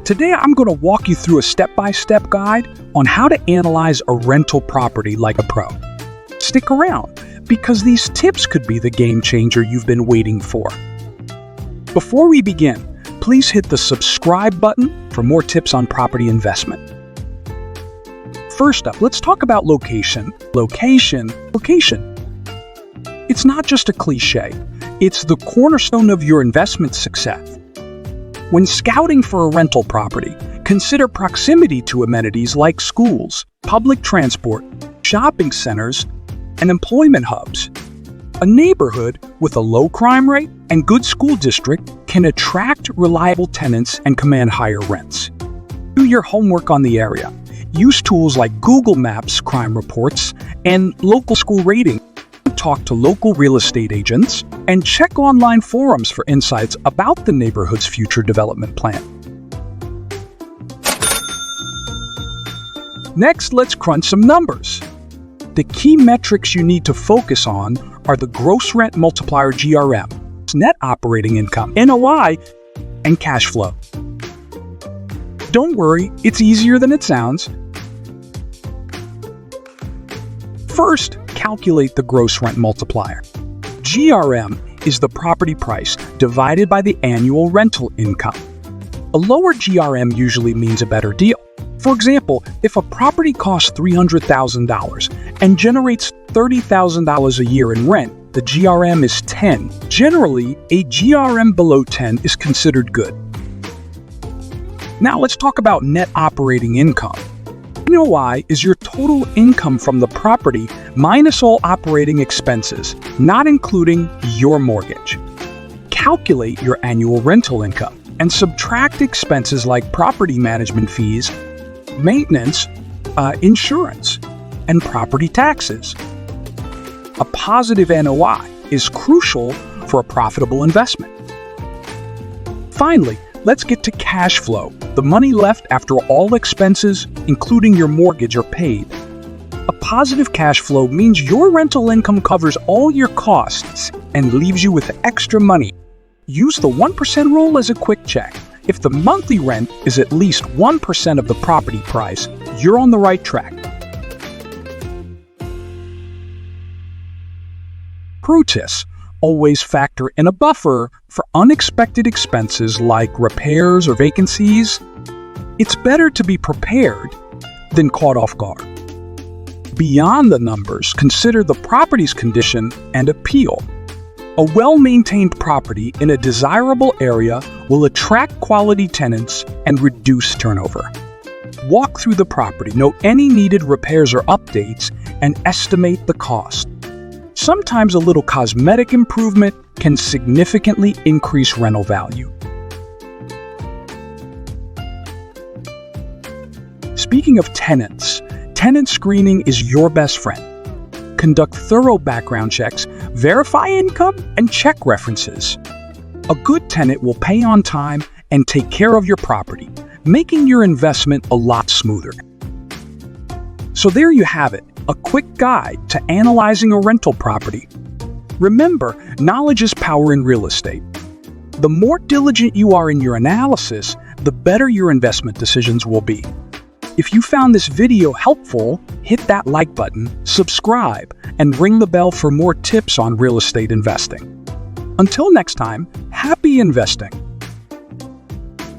Today, I'm going to walk you through a step-by-step guide on how to analyze a rental property like a pro. Stick around, because these tips could be the game changer you've been waiting for. Before we begin, please hit the subscribe button for more tips on property investment. First up, let's talk about location. Location. It's not just a cliche. It's the cornerstone of your investment success. When scouting for a rental property, consider proximity to amenities like schools, public transport, shopping centers, and employment hubs. A neighborhood with a low crime rate and good school district can attract reliable tenants and command higher rents. Do your homework on the area. Use tools like Google Maps crime reports and local school rating. Talk to local real estate agents and check online forums for insights about the neighborhood's future development plan. Next, let's crunch some numbers. The key metrics you need to focus on are the Gross Rent Multiplier (GRM), net operating income (NOI), and cash flow. Don't worry, it's easier than it sounds. First, calculate the gross rent multiplier. GRM is the property price divided by the annual rental income. A lower GRM usually means a better deal. For example, if a property costs $300,000 and generates $30,000 a year in rent, the GRM is 10. Generally, a GRM below 10 is considered good. Now let's talk about net operating income. NOI is your total income from the property minus all operating expenses, not including your mortgage. Calculate your annual rental income and subtract expenses like property management fees, maintenance, insurance, and property taxes. A positive NOI is crucial for a profitable investment. Finally, let's get to cash flow, the money left after all expenses, including your mortgage, are paid. A positive cash flow means your rental income covers all your costs and leaves you with extra money. Use the 1% rule as a quick check. If the monthly rent is at least 1% of the property price, you're on the right track. Pro tip: always factor in a buffer for unexpected expenses like repairs or vacancies. It's better to be prepared than caught off guard. Beyond the numbers, consider the property's condition and appeal. A well-maintained property in a desirable area will attract quality tenants and reduce turnover. Walk through the property, note any needed repairs or updates, and estimate the cost. Sometimes a little cosmetic improvement can significantly increase rental value. Speaking of tenants, tenant screening is your best friend. Conduct thorough background checks, verify income, and check references. A good tenant will pay on time and take care of your property, making your investment a lot smoother. So there you have it. A quick guide to analyzing a rental property. Remember, knowledge is power in real estate. The more diligent you are in your analysis, the better your investment decisions will be. If you found this video helpful, hit that like button, subscribe, and ring the bell for more tips on real estate investing. Until next time, happy investing!